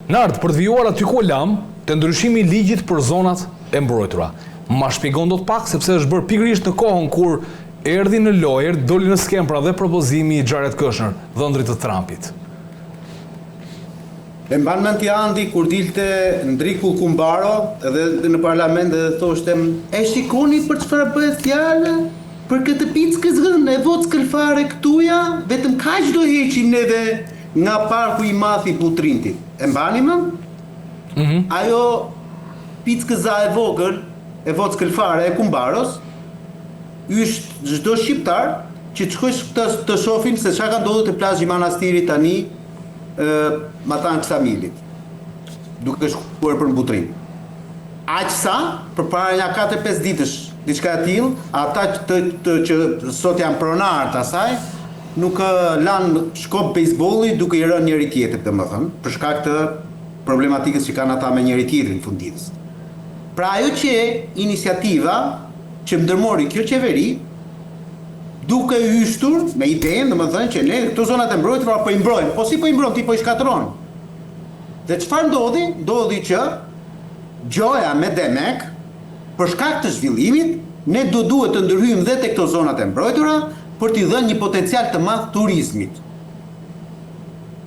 Nart, për të vijuar aty ku lam, të ndryshimi i ligjit për zonat e mbrojtura. Ma shpjegon dot pak sepse është bërë pikërisht në kohën kur erdhi në lojë, doli në skem pra dhe propozimi i Jared Kushner, dhëndrit të Trumpit. E mban mend ti Andi kur dilte Ndriku Kumbaro edhe në parlament dhe thoshte e shikoni për çfarë bëhet fjalë? Për këtë pickë e vockël fare këtuja, vetëm kaq do heqim neve nga parku i madh i Butrintit. E mbani më? Ajo pickëza e vogël e vockël fare e Kumbaros është çdo shqiptar që të shkojë të shohin se çka ka ndodhur te plazhi i Manastirit tani Matan Ksamilit, duke shkuar për në Butrin. Aq sa, përpara një 4-5 ditësh, diçka e tillë, ata që sot janë pronar të asaj, nuk lanë shkop bejsbolli duke i rënë njëri tjetrit, domethënë, për shkak të problematikës që kanë ata me njëri tjetrin funditës. Pra ajo që iniciativa që ndërmori kjo qeveri, duke hyshtur me idenë, domethënë që ne këto zonat e mbrojtura po i mbrojmë, po si po i mbrojmë, ti po i shkatron. Dhe çfarë ndodhi? Ndodhi që gjoja me Demek, për shkak të zhvillimit, ne duhet të ndërhyjmë dhe te këto zonat e mbrojtura për t'i dhënë një potencial të madh turizmit.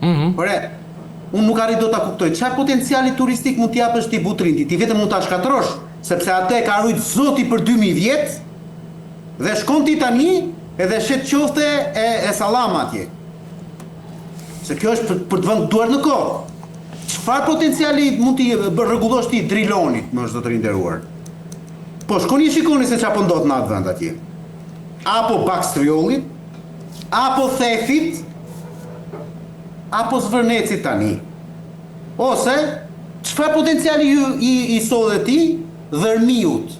Por unë nuk arrit do ta kuptoj çfarë potenciali turistik mund t'i japësh ti Butrintit, ti vetëm mund ta shkatrosh, sepse atë e ka rujt Zoti për 2000 vjet dhe shkon ti tani edhe shet qofte e sallam atje. Se kjo është për të vënë duar në kohë. Çfarë potenciali mund t'i rregullosh ti Drilonit, më zotëri nderuar? Po shkoni shikoni se çfarë po ndodh në atë vend atje. Apo Bakstriollit, apo Thefit, apo Zvërnecit tani. Ose çfarë potenciali i sodhe ti Dhërmiut,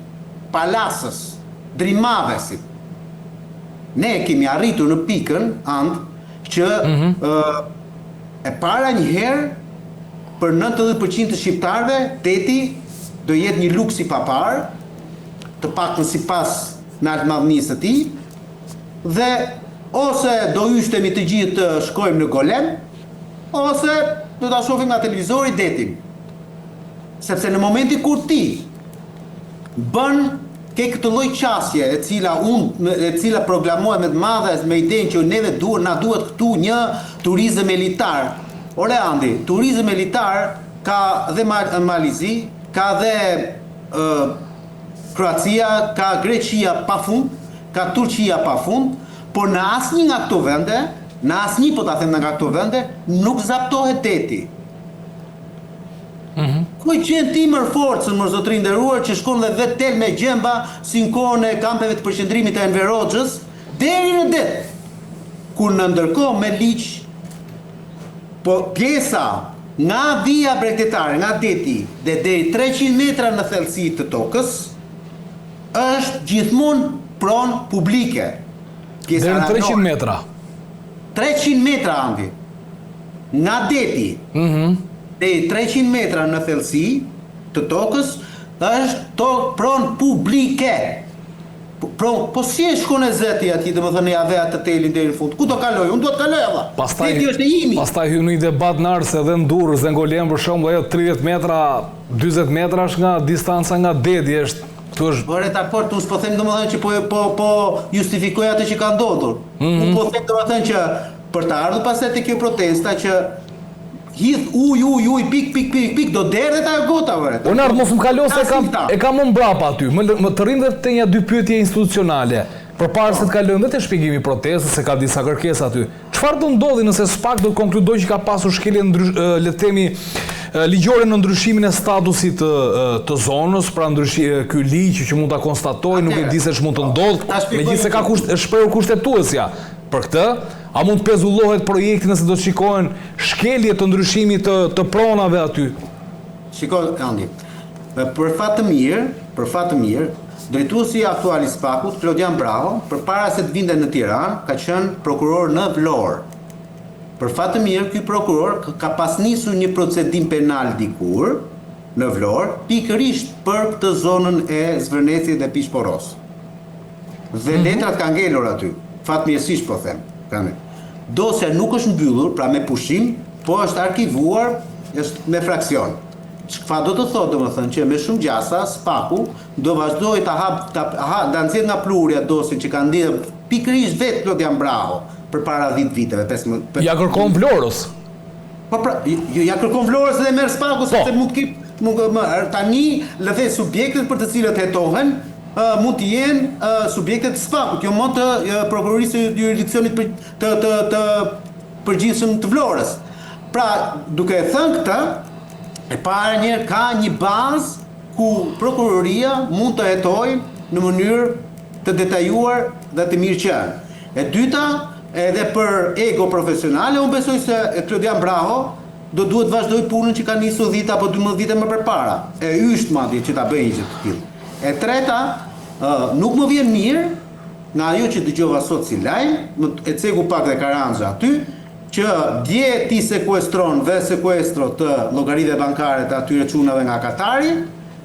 Palasës, Drimavesit. Ne kemi arritur në pikën që e para një herë për 90% të shqiptarëve deti do jetë një luks i papar, të paktën sipas lartmadhnisë së tij, dhe ose do hyshtemi të gjithë të shkojmë në Golem, ose do ta shohim nga televizori detin. Sepse në momentin kur ti bën ke këtë lloj qasje e cila proklamohet me të madhe me idenë që neve na duhet këtu një turizëm elitar. Ore Andi, turizëm elitar ka dhe Malizi, ka dhe Kroacia, ka Greqia pafund, ka Turqia pafund, por në asnjë nga këto vende, në asnjë po ta them nga këto vende, nuk zaptohet deti. Ku i gjen ti mër forcën, mër zotëri nderuar, që shkon dhe vetë tel me gjemba si në kohën e kampeve të përqendrimit të Enver Hoxhës, deri në det. Kur në ndërkohë me ligj, po pjesa nga vija bregdetare, nga deti, dhe deri 300 metra në thellësi të tokës, është gjithmonë pronë publike. Deri në 300 metra. 300 metra, Andi. Nga deti. Deri 300 metra në thellësi të tokës është pronë publike. Po si e shkon e zeti ati, domethënë ja ve atë telin deri në fund. Ku do kaloj? Unë do të kaloj valla. Deti është e imi. Pastaj hyn në një debat në Ars edhe në Durrës dhe në Golem për shembull, ajo 30 metra, 40 metra është nga distanca nga deti, është Por e dakord, unë s'po them domethënë që po justifikoj atë që ka ndodhur. Unë po them domethënë që për të ardhur pastaj te kjo protesta që hidh uj, pik, do derdhet ajo gota vëre. Unë ardh mos më kalo se e kam më mbrapa aty. Më të rrim te një dy pyetje institucionale. Përpara se të kalojmë te shpjegimi i protestës, se ka disa kërkesa aty. Çfarë do ndodhi nëse SPAK do të konkludojë që ka pasur shkelje le të themi ligjore në ndryshimin e statusit të zonës, pra ky ligj që mund ta konstatojë, nuk e di se ç'mund të ndodhë, megjithëse ka shprehur kushtetuesja. Për këtë, a mund të pezullohet projekti nëse do të shikohen shkelje të ndryshimit të pronave aty? Shikoj, Andi. Për fat të mirë, drejtuesi aktual i SPAK-ut, Klodian Bravo, përpara se të vinte në Tiranë, ka qenë prokuror në Vlorë. Për fat të mirë, ky prokuror ka pas nisur një procedim penal dikur në Vlorë, pikërisht për këtë zonën e Zvërnecit dhe Pishporos. Dhe letrat kanë ngelur aty, fatmirësisht po them. Dosja nuk është mbyllur, pra me pushim, po është arkivuar është me fraksion. Çfarë do të thotë domethënë që me shumë gjasa Spaku do vazhdoj ta nxjerrë nga plurja dosin që kanë ndjerë pikërisht vetë Klodian Braho përpara 10 viteve, 15. Ja kërkon Vlorës. Po pra, ja kërkon Vlorës dhe merr Spaku sepse tani le të subjektet për të cilët hetohen mund të jenë subjektet të Spakut, jo më të prokurorisë së jurisdiksionit të përgjithshëm të Vlorës. Pra, duke thënë këtë, e para njerë ka një bazë ku prokuroria mund të hetojë në mënyrë të detajuar dhe të mirëqenë. E dyta, edhe për ego profesionale, unë besoj se Klodian Braho do duhet vazhdoj punën që ka nisur 10 apo 12 vite më përpara. E ysht madje që ta bëjë gjë të tillë. E treta, nuk më vjen mirë nga ajo që dëgjova sot si lajm, e cegu pak dhe Karanxha aty, që dje ti sekuestron dhe sekuestro të llogarive bankare të atyre çunave nga Katari,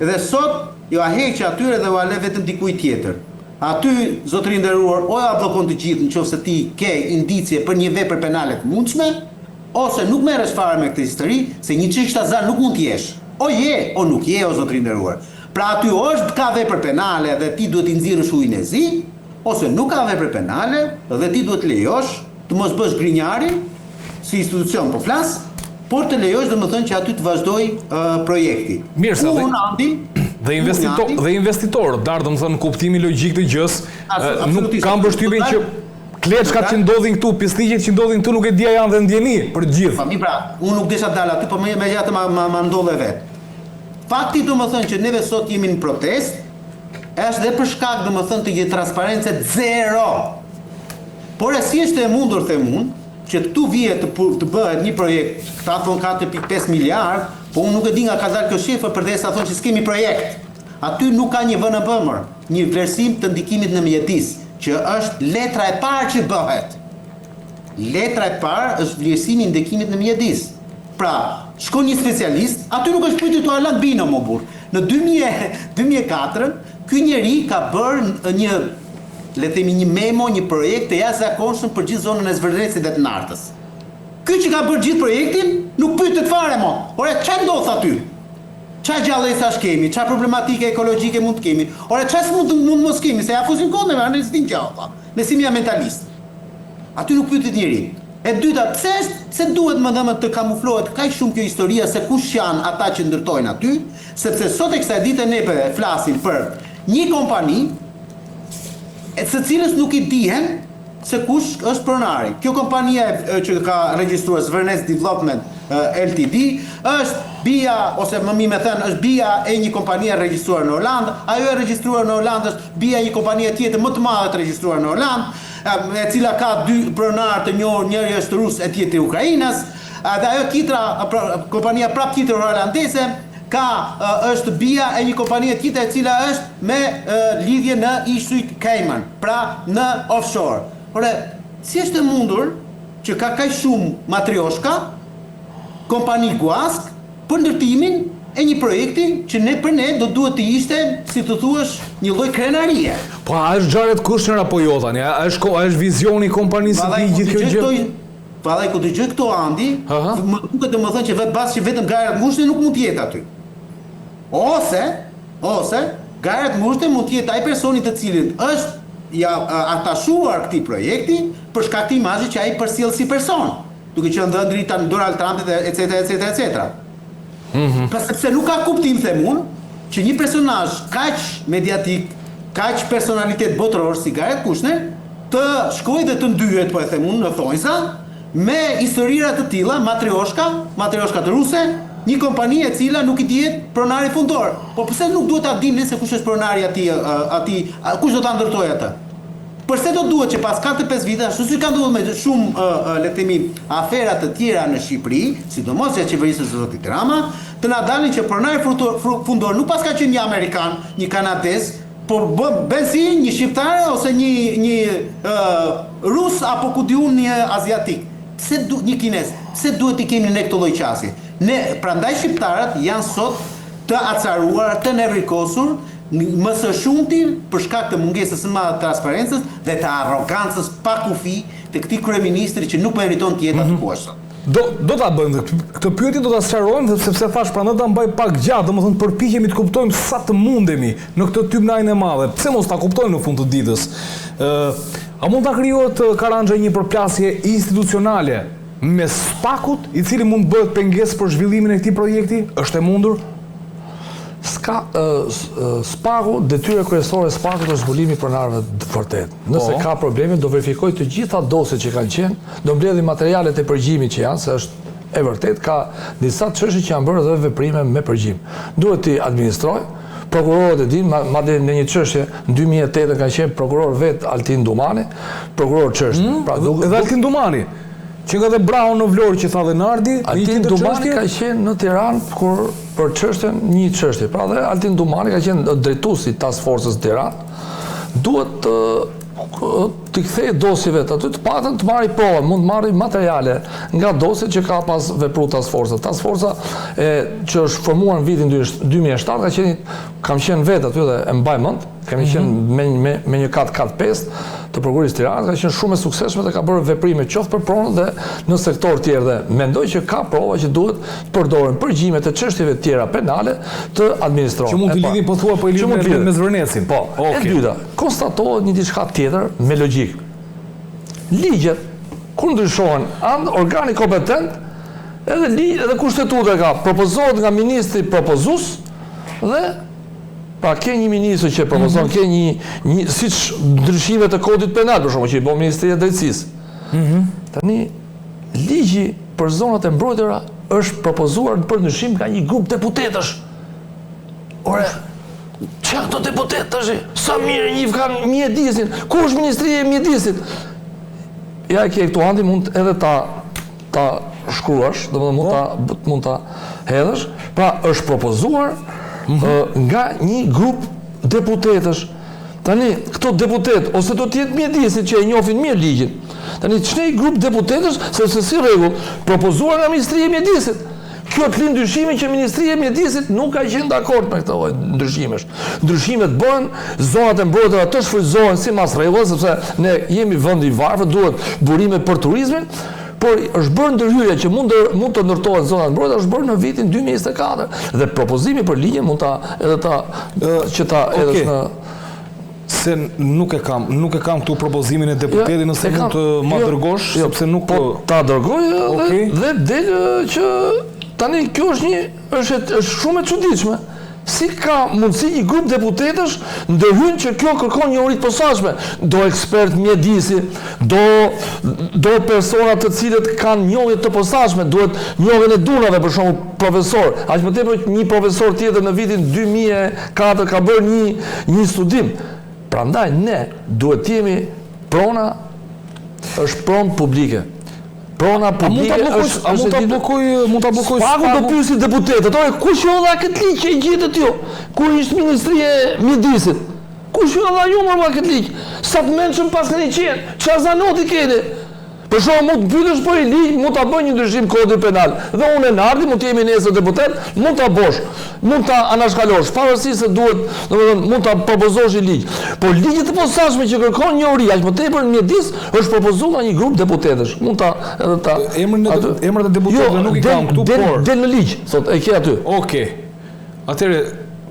dhe sot jo a heq atyre dhe u ale vetëm dikujt tjetër. Aty, zotëri nderuar, o ja bllokon të gjithë nëse ti ke indicie për një vepër penale të mundshme, ose nuk merresh fare me këtë histori, se një çishtazan nuk mund të jesh. O je, o nuk je, o zotëri nderuar. Pra aty është ka vepër penale dhe ti duhet i nxirrësh ujin e zi, ose nuk ka vepër penale dhe ti duhet lejosh të mos bësh grinjari si institucion po flas, por të lejosh domethënë që aty të vazhdoj projekti. Mirë, sa dhe investitorët, domethënë në kuptimin logjik të gjës, nuk kanë përshtypjen që kleçkat që ndodhin këtu, pisliqet që ndodhin këtu nuk e dia janë dhe ndjeni për të gjithë. Po mi pra, unë nuk desha dal aty, po megjithatë ma ndodhe vet. Fakti domethënë që neve sot jemi në protestë, është dhe për shkak domethënë të një transparence zero. Por e si është e mundur them unë, që këtu vije të bëhet një projekt, këta thonë 4.5 miliard, po unë nuk e di nga ka dalë kjo shifër përdesa thonë që s'kemi projekt. Aty nuk ka një VNB-mër, një vlerësim të ndikimit në mjedis, që është letra e parë që bëhet. Letra e parë është vlerësimi i ndikimit në mjedis. Pra, shkon një specialist, aty nuk është pyetur to Alan Bino më burr. Në 2004, ky njeri ka bërë një, le themi një memo, një projekt të jashtëzakonshëm për gjithë zonën e Zverdrecit dhe të Nartës. Ky që ka bërë gjithë projektin, nuk pyetet fare mo. Ore, çfarë ndodh aty? Çfarë gjallësash kemi? Çfarë problematike ekologjike mund të kemi? Ore, çfarë mund mos kemi? Se ja fusin kohën me anë stin gjallë. Ne si jam mentalist. Aty nuk pyetet njeri. E dyta, pse duhet më të kamuflohet kaq shumë kjo historia se kush janë ata që ndërtojnë aty, sepse sot e kësaj dite ne flasim për një kompani së cilës nuk i dihen se kush është pronari. Kjo kompania që ka regjistruar Zvernez Development Ltd është bija, ose më mirë me thënë, është bija e një kompanie regjistruar në Holandë, ajo e regjistruar në Holandë është bija e një kompanie tjetër më të madhe të regjistruar në Holandë, e cila ka 2 pronarë të njohur, njëri është rus e tjetri ukrainas, dhe ajo tjetra, kompania prap tjetër holandeze, është bija e një kompanie tjetër e cila është me lidhje në ishujt Cayman, pra në offshore. Ore, si është e mundur që ka kaq shumë matrioshka, kompani guask, për ndërtimin e një projekti që për ne do duhet të ishte, si të thuash, një lloj krenarie. Po a është Xharet Kushner apo jo tani? A është vizioni i kompanisë të gjithë kjo gjë? Vallai ku dëgjoj këto Andi, më duket domethënë që vetë vetëm Xharet Kushner nuk mund të jetë aty. Ose Xharet Kushner mund të jetë ai personi të cilit është atashuar këtij projekti për shkak të imazhit që ai përcjell si person, duke qenë dhënë drejt Donald Trumpit etc. Pra sepse nuk ka kuptim, them unë, që një personazh kaq mediatik, kaq personalitet botëror si Xharet Kushner të shkojë dhe të ndyhet, po e them unë, në thonjza, me historira të tilla, matrioshka të ruse, një kompani e cila nuk i dihet pronari fundor. Po pse nuk duhet ta dimë se kush është pronari aty, kush do ta ndërtojë atë? Përse do duhet që pas 4-5 vite, ashtu si ka ndodhur me shumë le të themi afera të tjera në Shqipëri, sidomos e qeverisë së zotit Rama, të na dalin që pronari fundor nuk pas ka qenë një amerikan, një kanadez, por bën si një shqiptar ose një rus apo ku diun një aziatik. Një kinez. Pse duhet i kemi ne këtë lloj qasje? Ne prandaj shqiptarët janë sot të acaruar, të nevrikosur, më së shumti për shkak të mungesës së madhe të transparencës dhe të arrogancës pa kufi të këtij kryeministri që nuk meriton të jetë aty poshtë. Do ta bëjmë këtë pyetje, do ta sqarojmë sepse thash prandaj ta mbaj pak gjatë, domethënë përpiqemi të kuptojmë sa të mundemi në këtë tymnajin e madhe. Pse mos ta kuptojmë në fund të ditës? A mund ta krijohet Karanja një përplasje institucionale me SPAK-ut, i cili mund bëhet pengesë për zhvillimin e këtij projekti? Është e mundur? SPAK-u, detyra kryesore e SPAK-ut është zbulimi i pronarëve të vërtet. Nëse ka probleme, do verifikoj të gjitha dosjet që kanë qenë, do mbledhë materialet e përgjimit që janë, se është e vërtet, ka disa çështje që janë bërë dhe veprime me përgjim. Duhet t'i administroj, prokurorët e dinë, madje në një çështje në 2008 ka qenë prokuror vet Altin Dumani, prokuror çështje. Edhe Altin Dumani, që nga dhe Brown në Vlorë që tha dhe Nardi, Altin Dumani ka qenë në Tiranë për çështjen një çështje. Pra dhe Altin Dumani ka qenë drejtuesi task force-s Tiranë. Duhet të kthej dosjeve të aty, të paktën të marrë prova, mund të marrë materiale nga dosjet që ka pas vepruar task force. Task force që është formuar në vitin 2007 kam qenë vetë aty dhe e mbaj mend, kemi qenë me një kat 5 të prokurisë Tiranës, ka qenë shumë e suksesshme dhe ka bërë veprime qoftë për pronën dhe në sektor tjerë dhe mendoj që ka prova që duhet të përdoren përgjime të çështjeve tjera penale të administrohen. Që mund të lidhin po thua po i lidhin me Zvërnecin. Po. E dyta, konstatohet një diçka tjetër me logjik. Ligjet kur ndryshohen organi kompetent, edhe kushtetuta ka propozohet nga ministri propozues dhe pra ke një ministër që propozon, ke një siç ndryshimet e kodit penal, për shembull, që i bën Ministria e Drejtësisë. Tani ligji për zonat e mbrojtura është propozuar për ndryshim nga një grup deputetësh. Ore, çka këto deputetë tash? Sa mirë një kanë mjedisin. Ku është Ministria e Mjedisit? Ja ke këtu andi mund edhe ta shkruash, domethënë mund ta hedhësh. Pra është propozuar nga një grup deputetësh. Tani, këto deputet, ose do t'jetë mjedisit që e njohin mirë ligjin. Tani, ç'nej grup deputetësh, sepse si rregull, propozuar nga Ministria e Mjedisit. Kjo të lind ndryshimin që Ministria e Mjedisit nuk ka qenë dakord me këto ndryshimesh. Ndryshimet bëhen, zonat e mbrojtura të shfrytëzohen si mas rregull, sepse ne jemi vend i varfër, duhet burime për turizmin. Por është bërë ndërhyrje që mund të ndërtohen zonat mbrojtura, është bërë në vitin 2024 dhe propozimi për ligjin mund që ta edhësh në se nuk e kam këtu propozimin e deputetit, nëse mund të ma dërgosh, sepse nuk ta dërgoj dhe del që tani kjo është shumë e çuditshme. Si ka mundësi një grup deputetësh ndërhyn që kjo kërkon një uri të posaçme, do ekspert mjedisi, do persona të cilët kanë njohje të posaçme, duhet njohjen e dunave, për shembull profesor. Aq më tepër një profesor tjetër në vitin 2004 ka bërë një studim. Prandaj ne duhet të jemi prona është pronë publike. Prona publike mund ta bllokoj SPAK-u do pyesi deputetët, kush ju dha këtë ligj që i gjetët ju? Kur ishte Ministria e Mjedisit? Kush ju dha ju më këtë ligj? Sa të mençëm pas keni qenë? Çfarë zanoti keni? Për shkak mund të pyetësh për një ligj, mund ta bëj një ndryshim kodit penal. Dhe unë Nardi mund të jemi nesër deputet, mund ta bosh, mund ta anashkalosh, pavarësisht se duhet, domethënë mund ta propozosh një ligj. Por ligjet e posaçme që kërkon një uri aq më tepër në mjedis është propozuar nga një grup deputetësh. Mund ta edhe ta emrat e deputetëve nuk i kam këtu, por del në ligj, thotë e ke aty. Okej. Atëre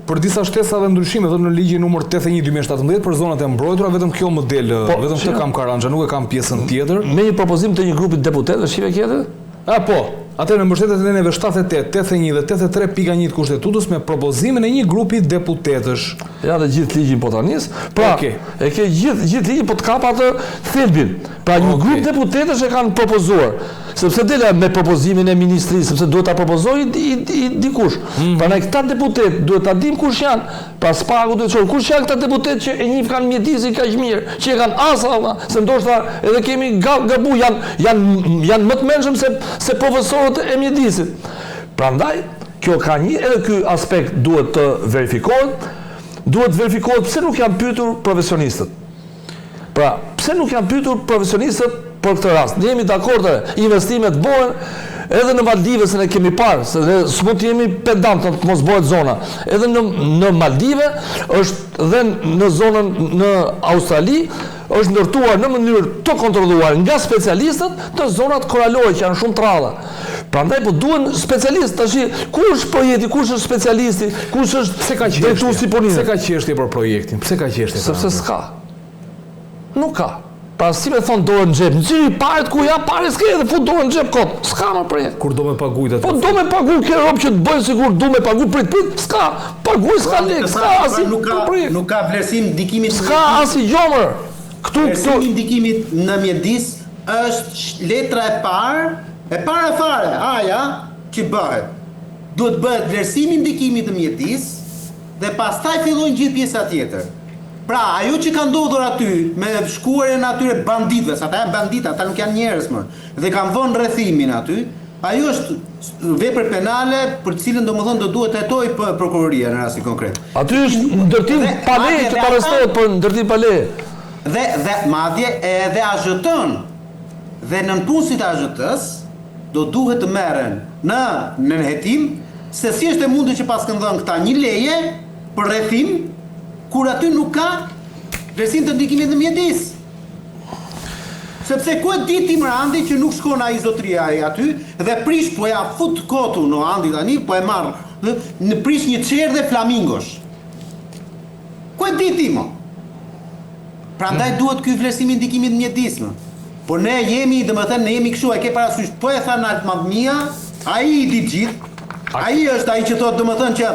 për disa shtesa dhe ndryshime dhe në ligjin numër 81/2017 për zonat e mbrojtura, vetëm kjo më del, vetëm këtë kam Karanja, nuk e kam pjesën tjetër. Me një propozim të një grupi deputetësh, shive tjetër? Po. Atëherë në mbështetjet e neneve 78, 81 dhe 83.1 të Kushtetutës me propozimin e një grupi deputetësh. Ja dhe gjithë ligjin po ta nis. Pra, e ke gjithë ligjin po të kap atë thelbin. Pra një grup deputetësh e kanë propozuar. Sepse dela me propozimin e ministrisë, sepse duhet ta propozojë dikush. Prandaj këta deputet duhet ta dim kush janë. Pra SPAK-u duhet të thonë kush janë këta deputet që e njih kanë mjedisin kaq mirë, që e kanë asa, se ndoshta edhe kemi gabu, janë më të mençëm se profesorët e mjedisit. Prandaj kjo ka edhe ky aspekt duhet të verifikohet. Duhet verifikohet pse nuk janë pyetur profesionistët. Pra, pse nuk janë pyetur profesionistët për këtë rast? Ne jemi dakord, investimet bëhen, Edhe në Maldive, se ne kemi parë, se ne s'mund të jemi pedant të mos bëhet zona. Edhe në Maldive është dhe në zonën në Australi është ndërtuar në mënyrë të kontrolluar nga specialistët të zonat koralore që janë shumë të rralla. Prandaj po duhen specialistë tash, kush është projekti, kush është specialisti, kush është drejtuesi punimit. Pse ka qeshtje për projektin? Pse ka qeshtje? Sepse s'ka. Nuk ka. Pra si me thonë dorën në xhep, nxiri paret ku ja pare s'ke edhe fut dorën në xhep kot. S'ka më projekt. Kur do me paguajt atë? Po do me paguaj kjo rob që të bëjë sigur do me paguaj prit, s'ka. Paguaj s'ka lek, s'ka as nuk ka vlerësim ndikimit. S'ka as i gjomër. Vlerësimi ndikimit në mjedis është letra e para fare, aja që bëhet. Duhet bëhet vlerësimi ndikimit në mjedis dhe pastaj fillojnë gjithë pjesa tjetër. Pra, ajo që ka ndodhur aty me shkuarjen atyre banditëve, sa ata janë bandita, ata nuk janë njerëz më, dhe kanë vënë rrethimin aty, ajo është vepër penale për cilën domethënë do duhet të hetojë prokuroria në rastin konkret. Aty është ndërtim pale që të arrestohet për ndërtim pale. Dhe madje edhe AZT-n dhe nënpunësit e AZT-s do duhet të merren në hetim se si është e mundur që pas kanë dhënë këta një leje për rrethim kur aty nuk ka vlerësim të ndikimit në mjedis. Sepse ku e di ti Andi që nuk shkon ai zotria aty dhe prish po ja fut kotu në Andi tani, po e marr në prish një çerdhe flamingosh. Ku e di ti mo? Prandaj duhet ky vlerësim i ndikimit në mjedis. Por ne jemi, domethënë ne jemi kështu, e ke parasysh, po e tha Altmadmia, ai i di gjithë. Ai është ai që thotë domethënë që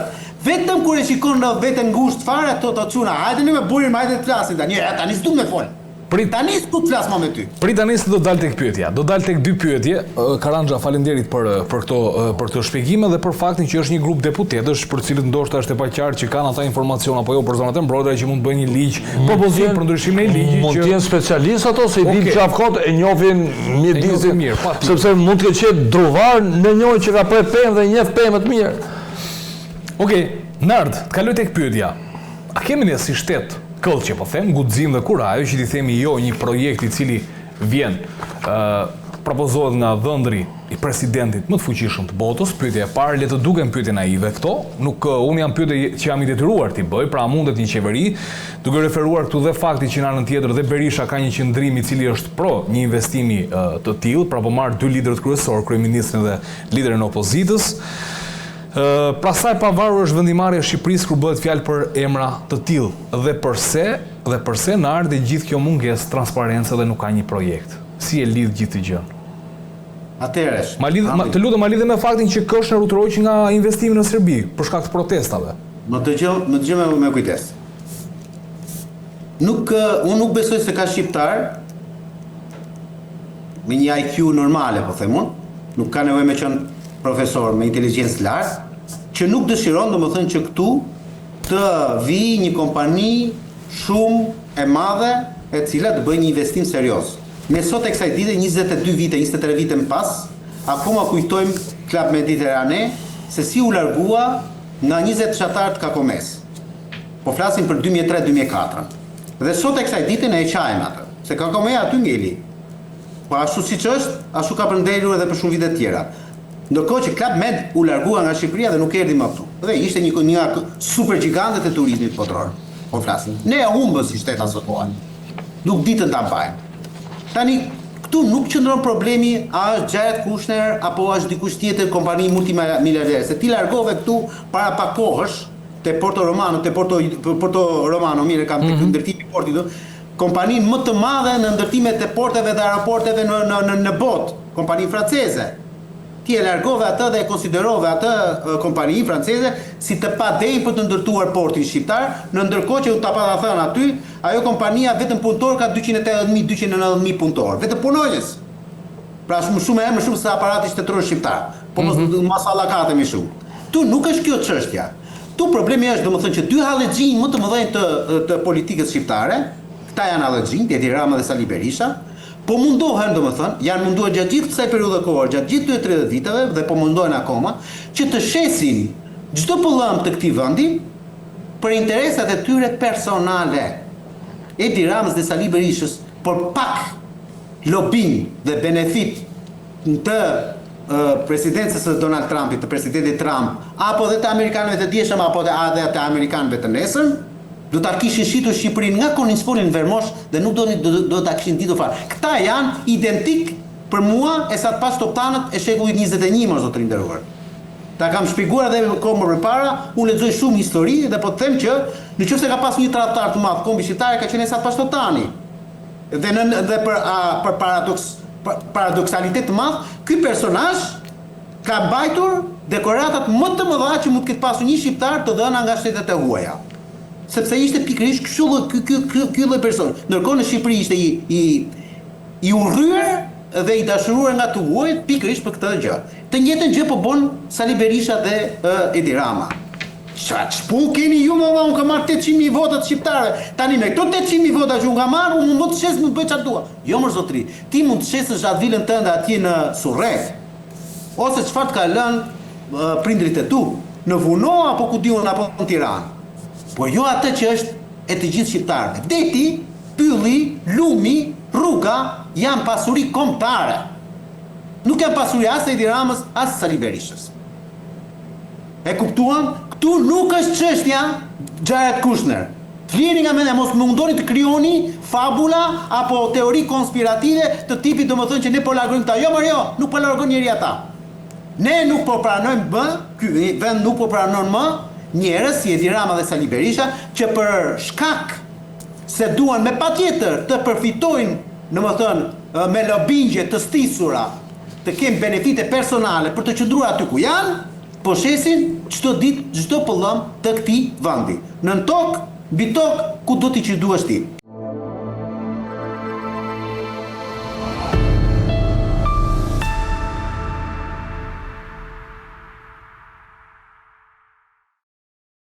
vetëm kur e shikon në veten ngushtë fare të çuna, hajde ne me burim, hajde të flasim tani. Tani s'du me fol. Tani s'du të flas më me ty. Tani do dal tek pyetja. Do dal tek dy pyetje. Karanxha, faleminderit për këto shpjegime dhe për faktin që është një grup deputetësh për cilët ndoshta është e paqartë që kanë ata informacion apo jo për zonat e mbrojtura që mund të bëjnë një ligj, propozim për ndryshimin e ligjit. Mund të jenë specialistë ato se i dinë qafkot e njohin mjedisin, sepse mund të ketë druvar në njëri që ka prej pemë dhe njeh pemë të mirë. Okej, Nard, të kaloj tek pyetja. A kemi ne si shtet këllë që po them, guxim dhe kurajë që ti themi jo një projekt i cili vjen, propozohet nga dhëndri i presidentit më të fuqishëm të botës, pyetja e parë, le të duken pyetje naive këto, nuk unë jam pyetje që jam i detyruar t'i bëj, pra mundet një qeveri, duke referuar këtu dhe fakti që në anën tjetër dhe Berisha ka një qendrim i cili është pro një investimi të tillë, pra po marr dy liderët kryesor, kryeministrin dhe liderin e opozitës. Pra saj pavarur është vendimarrja e Shqipërisë kur bëhet fjalë për emra të tillë dhe përse në ardhi gjithë kjo mungesë transparence dhe nuk ka një projekt. Si e lidh gjithë të gjën? Atëherë, të lutem ma lidhe me faktin që Kështja rutoroq nga investimi në Serbi për shkak të protestave. Më dëgjoj me kujdes. Unë nuk besoj se ka shqiptar me një IQ normale, po them unë, nuk ka nevojë me qenë profesor me inteligjencë të lartë, që nuk dëshiron domethënë që këtu të vijë një kompani shumë e madhe e cila të bëjë një investim serioz. Ne sot e kësaj dite 22 vite, 23 vite më pas, akoma kujtojmë Club Mediterrane se si u largua nga 20 fshatarë të Kakomes. Po flasim për 2003-2004. Dhe sot e kësaj dite ne e qajmë atë, se Kakomeja aty ngeli. Po ashtu siç është, ashtu ka përndelur edhe për shumë vite tjera. Ndërkohë që Club Med u largua nga Shqipëria dhe nuk erdhi më këtu. Dhe ishte një super gjigante të turizmit botror. Po flasim. Ne e humbëm si shtet asë kohë. Nuk ditën ta mbajmë. Tani këtu nuk qëndron problemi a është Jared Kushner apo është dikush tjetër kompani multimiliardere. Se ti largove këtu para pak kohësh te Porto Romano, mirë kam ndërtimi i portit, kompaninë më të madhe në ndërtimet e porteve dhe aeroporteve në botë, kompaninë franceze. Ti e largove atë dhe e konsiderove atë kompani franceze si të padej për të ndërtuar portin shqiptar, në ndërkohë që u tapa thënë aty, ajo kompania vetëm punëtor ka 280.000-290.000 punëtor, vetëm punonjës. Pra më shumë se aparati shtetëror shqiptar, po mos allakate më shumë. Tu nuk është kjo çështja. Tu problemi është domethënë që dy hallexhin më të mëdhenj të politikës shqiptare, këta janë hallexhin, Edi Rama dhe Sali Berisha, po mundohen domethënë, janë munduar gjatë gjithë kësaj periudhe kohore, gjatë gjithë 30 viteve dhe po mundohen akoma që të shesin çdo pëllëm të këtij vendi për interesat e tyre personale. Edi Ramës dhe Sali Berishës për pak lobing dhe benefit të presidencës së Donald Trumpit, të presidentit Trump, apo dhe të amerikanëve të dieshëm, apo dhe të amerikanëve të nesër, do ta kishin shitur Shqipërinë nga Konispoli në Vermosh dhe nuk do ta kishin ditur fare. Këta janë identik për mua e sa të pas toptanët e shekullit 21, më zotërin nderuar. Ta kam shpjeguar edhe kohë më përpara, unë lexoj shumë histori dhe po të them që nëse ka pasur një tradhtar të madh kombi shqiptar ka qenë Esat Pashtotani. Dhe për paradoksalitet të madh, ky personazh ka mbajtur dekoratat më të mëdha që mund të ketë pasur një shqiptar të dhëna nga shtetet e huaja. Sepse ishte pikërisht ky lloj person. Ndërkohë në Shqipëri ishte i urryer dhe i dashuruar nga të huajt pikërisht për këtë gjë. Të njëjtën gjë po bën Sali Berisha dhe Edi Rama. Ç'pun keni ju më unë kam marrë 800.000 vota të shqiptare. Tani me këto 800.000 vota që unë kam marrë, unë mund të shes më bëj çfarë dua. Jo më zotri, ti mund të shesësh atë vilën tënde atje në Surrek. Ose çfarë të ka lënë prindrit e tu, në Vuno apo ku diun apo në Tiranë. Po jo atë që është e të gjithë shqiptarëve. Deti, pylli, lumi, rruga janë pasuri kombëtare. Nuk janë pasuri as e Edi Ramës, as Sali Berishës. E kuptuam? Këtu nuk është çështja Jared Kushner. Të vini nga mendja, mos mundoni të krijoni fabula apo teori konspirative të tipit domethënë që ne po largojmë këta. Jo, Mario, nuk po largon njeri ata. Ne nuk po pranojmë më, ky vend nuk po pranon më njerëz si Edi Rama dhe Sali Berisha që për shkak se duan me patjetër të përfitojnë, domethënë me lobingje të stisura, të kenë benefite personale për të qëndruar aty ku janë, po shesin çdo ditë, çdo pëllëm të këtij vendi. Nën tokë, mbi tokë, ku do t'i që duash ti.